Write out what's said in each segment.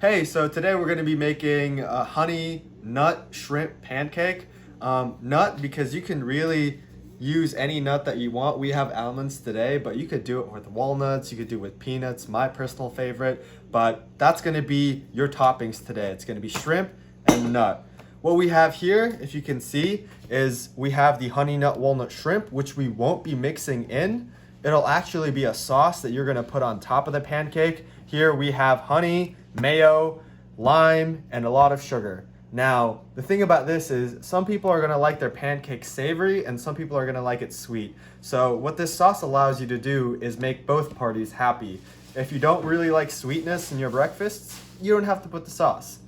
Hey, so today we're going to be making a honey nut shrimp pancake. Nut because you can really use any nut that you want. We have almonds today, but you could do it with walnuts, you could do it with peanuts, my personal favorite, but that's going to be your toppings today. It's going to be shrimp and nut. What we have here, if you can see, is we have the honey nut walnut shrimp, which we won't be mixing in. It'll actually be a sauce that you're going to put on top of the pancake. Here we have honey, mayo, lime, and a lot of sugar. Now, the thing about this is some people are gonna like their pancake savory and some people are gonna like it sweet. So what this sauce allows you to do is make both parties happy. If you don't really like sweetness in your breakfasts, you don't have to put the sauce.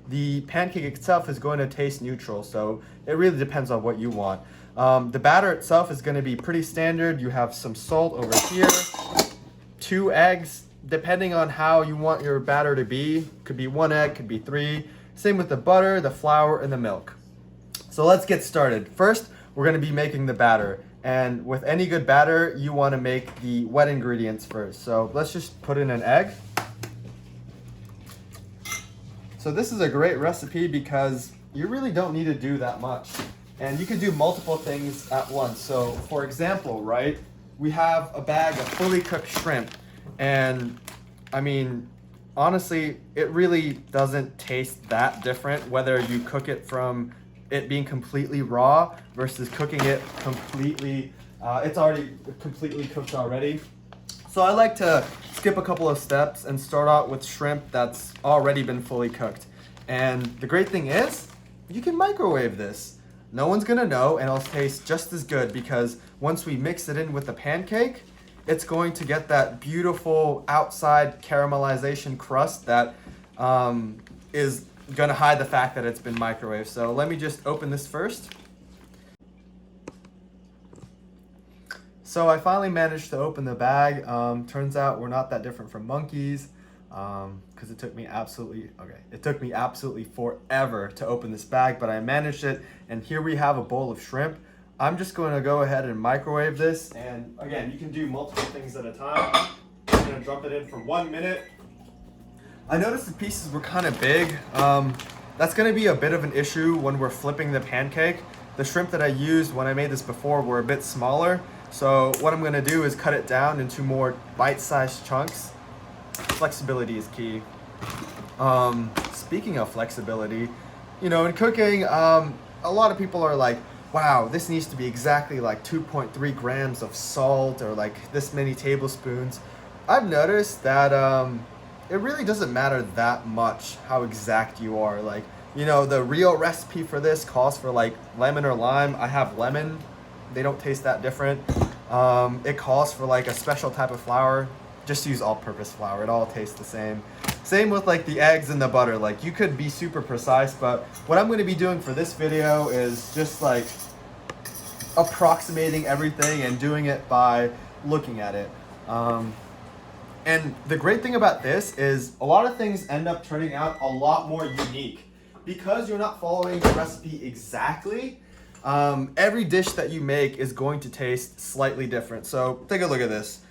The pancake itself is going to taste neutral, so it really depends on what you want. The batter itself is gonna be pretty standard. You have some salt over here, 2 eggs, depending on how you want your batter to be. Could be 1 egg, could be 3. Same with the butter, the flour, and the milk. So let's get started. First, we're gonna be making the batter. And with any good batter, you wanna make the wet ingredients first. So let's just put in an egg. So this is a great recipe because you really don't need to do that much. And you can do multiple things at once. So for example, right, we have a bag of fully cooked shrimp. And I mean, honestly, it really doesn't taste that different whether you cook it from it being completely raw versus cooking it completely, it's already completely cooked already. So I like to skip a couple of steps and start out with shrimp that's already been fully cooked. And the great thing is, you can microwave this. No one's gonna know and it'll taste just as good because once we mix it in with the pancake, it's going to get that beautiful outside caramelization crust that is going to hide the fact that it's been microwaved. So let me just open this first. So I finally managed to open the bag. Turns out we're not that different from monkeys because it took me absolutely forever to open this bag, but I managed it. And here we have a bowl of shrimp. I'm just going to go ahead and microwave this, and again, you can do multiple things at a time. I'm going to drop it in for 1 minute. I noticed the pieces were kind of big. That's going to be a bit of an issue when we're flipping the pancake. The shrimp that I used when I made this before were a bit smaller, so what I'm going to do is cut it down into more bite-sized chunks. Flexibility is key. Speaking of flexibility, you know, in cooking, a lot of people are like, wow, this needs to be exactly like 2.3 grams of salt or like this many tablespoons. I've noticed that it really doesn't matter that much how exact you are. Like, you know, the real recipe for this calls for like lemon or lime. I have lemon. They don't taste that different. It calls for like a special type of flour. Just use all-purpose flour. It all tastes the same. Same with like the eggs and the butter. Like you could be super precise, but what I'm going to be doing for this video is just like approximating everything and doing it by looking at it. And the great thing about this is a lot of things end up turning out a lot more unique because you're not following the recipe exactly. Every dish that you make is going to taste slightly different. So take a look at this.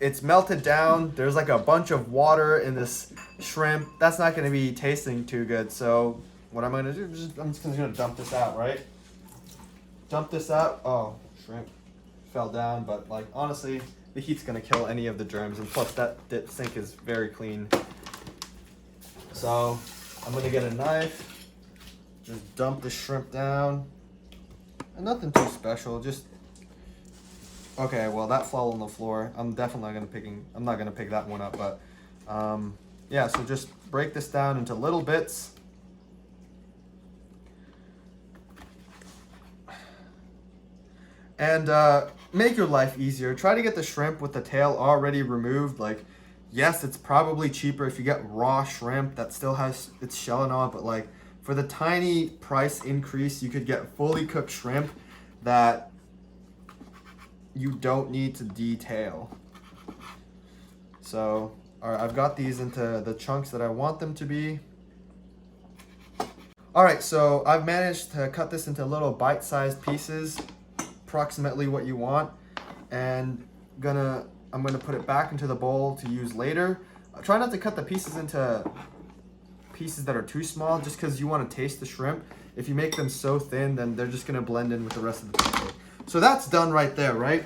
It's melted down. There's like a bunch of water in this shrimp. That's not going to be tasting too good. So what I'm going to do is I'm just going to dump this out, right? Dump this out. Oh, shrimp fell down, but like honestly, the heat's going to kill any of the germs, and plus that sink is very clean. So I'm going to get a knife, just dump the shrimp down, and nothing too special, just okay, well that fell on the floor. I'm definitely I'm not gonna pick that one up, but yeah, so just break this down into little bits. And make your life easier. Try to get the shrimp with the tail already removed. Like, yes, it's probably cheaper if you get raw shrimp that still has its shell and all, but like for the tiny price increase, you could get fully cooked shrimp that you don't need to detail. So, all right, I've got these into the chunks that I want them to be. All right, so I've managed to cut this into little bite-sized pieces, approximately what you want, and I'm gonna put it back into the bowl to use later. Try not to cut the pieces into pieces that are too small, just because you want to taste the shrimp. If you make them so thin, then they're just gonna blend in with the rest of the pancake. So that's done right there, right?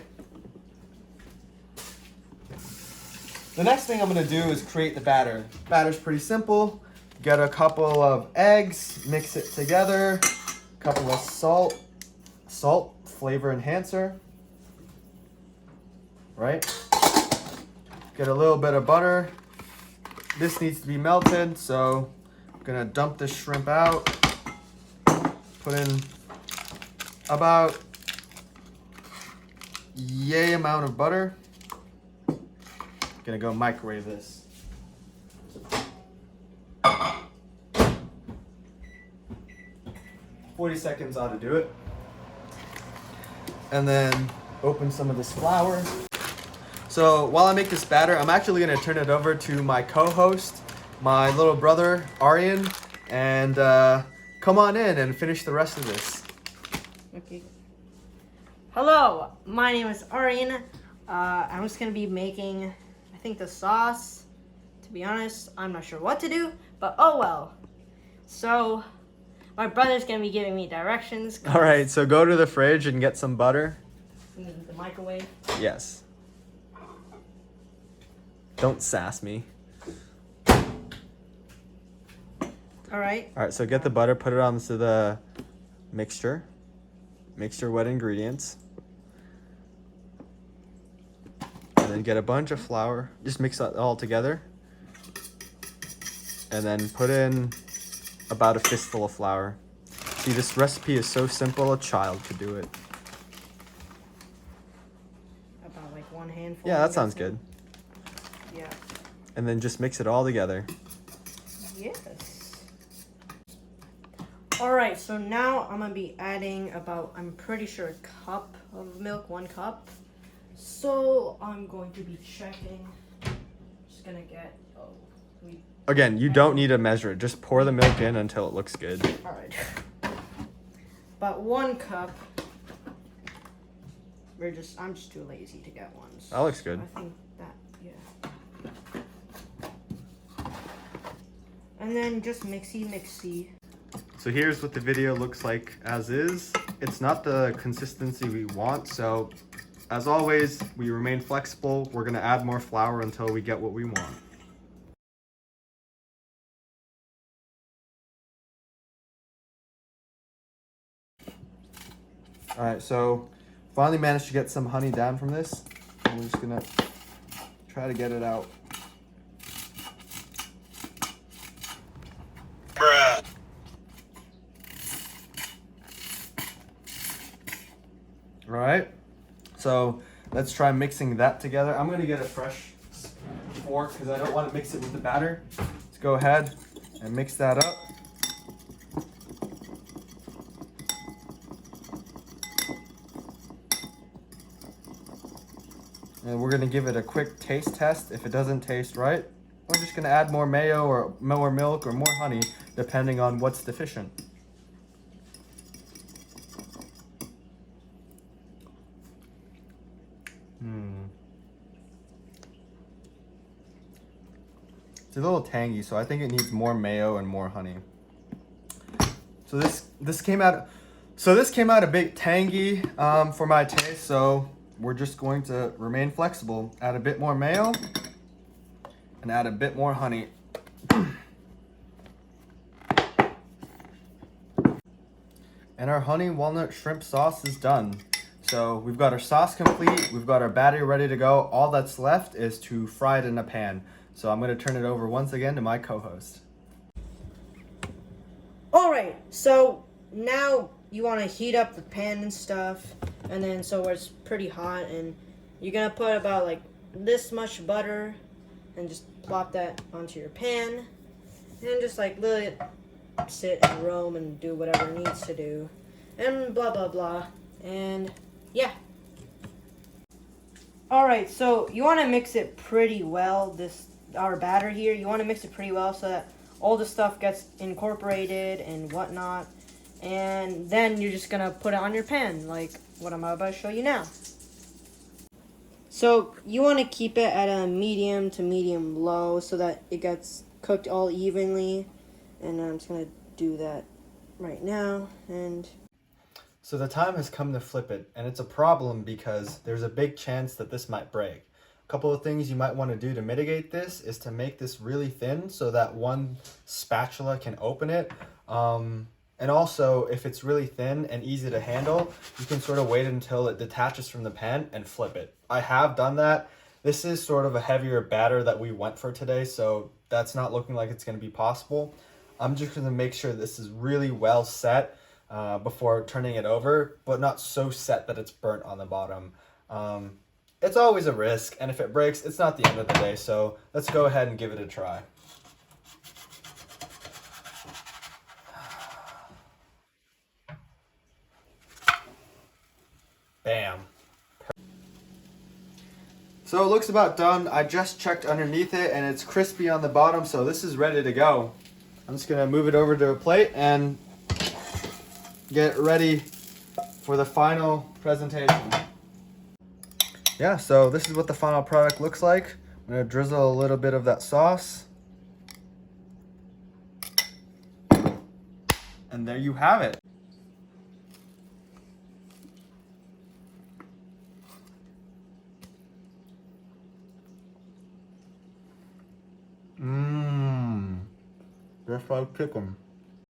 The next thing I'm gonna do is create the batter. Batter's pretty simple. Get a couple of eggs, mix it together, a couple of salt, flavor enhancer, right? Get a little bit of butter. This needs to be melted, so I'm gonna dump the shrimp out. Put in about yay amount of butter. Gonna go microwave this. "40 seconds ought to do it. And then open some of this flour. So while I make this batter, I'm actually gonna turn it over to my co-host, my little brother, Aryan, and come on in and finish the rest of this. Okay. Hello, my name is Aryan. I'm just gonna be making, I think, the sauce. To be honest, I'm not sure what to do, but oh well. So, my brother's gonna be giving me directions. All right, so go to the fridge and get some butter. In the microwave. Yes. Don't sass me. All right. All right, so get the butter, put it onto the mixture. Mix your wet ingredients. And then get a bunch of flour. Just mix that all together. And then put in about a fistful of flour. See, this recipe is so simple, a child could do it. About like one handful. Yeah, that sounds good. Yeah. And then just mix it all together. Yes. All right, so now I'm gonna be adding about, I'm pretty sure, a cup of milk, 1 cup. So I'm going to be checking. Just gonna get, Again, you don't need to measure it. Just pour the milk in until it looks good. all right. About 1 cup. I'm just too lazy to get one. So That looks good. I think that, yeah. And then just mixy. So here's what the video looks like as is. It's not the consistency we want, so as always, we remain flexible. We're gonna add more flour until we get what we want. All right, so finally managed to get some honey down from this. I'm just gonna try to get it out. Bruh. All right, so let's try mixing that together. I'm gonna get a fresh fork because I don't want to mix it with the batter. Let's go ahead and mix that up. And we're gonna give it a quick taste test. If it doesn't taste right, we're just gonna add more mayo or more milk or more honey, depending on what's deficient. It's a little tangy, so I think it needs more mayo and more honey. So this came out a bit tangy for my taste, so we're just going to remain flexible. Add a bit more mayo and add a bit more honey. And our honey walnut shrimp sauce is done. So we've got our sauce complete, we've got our batter ready to go. All that's left is to fry it in a pan. So I'm gonna turn it over once again to my co-host. All right, so now you want to heat up the pan and stuff, and then so it's pretty hot, and you're gonna put about like this much butter, and just plop that onto your pan, and just like let it sit and roam and do whatever it needs to do, and blah blah blah, and yeah. All right, so you want to mix it pretty well. Our batter here, you want to mix it pretty well so that all the stuff gets incorporated and whatnot. And then you're just gonna put it on your pan, like what I'm about to show you now. So So you want to keep it at a medium to medium low so that it gets cooked all evenly. And I'm just gonna do that right now. And So the time has come to flip it, and it's a problem because there's a big chance that this might break. A couple of things you might want to do to mitigate this is to make this really thin so that one spatula can open it. And also, if it's really thin and easy to handle, you can sort of wait until it detaches from the pan and flip it. I have done that. This is sort of a heavier batter that we went for today, so that's not looking like it's going to be possible. I'm just going to make sure this is really well set before turning it over, but not so set that it's burnt on the bottom. It's always a risk, and if it breaks, it's not the end of the day, so let's go ahead and give it a try. Bam. So it looks about done. I just checked underneath it and it's crispy on the bottom, so this is ready to go. I'm just gonna move it over to a plate and get ready for the final presentation. Yeah, so this is what the final product looks like. I'm gonna drizzle a little bit of that sauce. And there you have it. Mmm. That's fried chicken.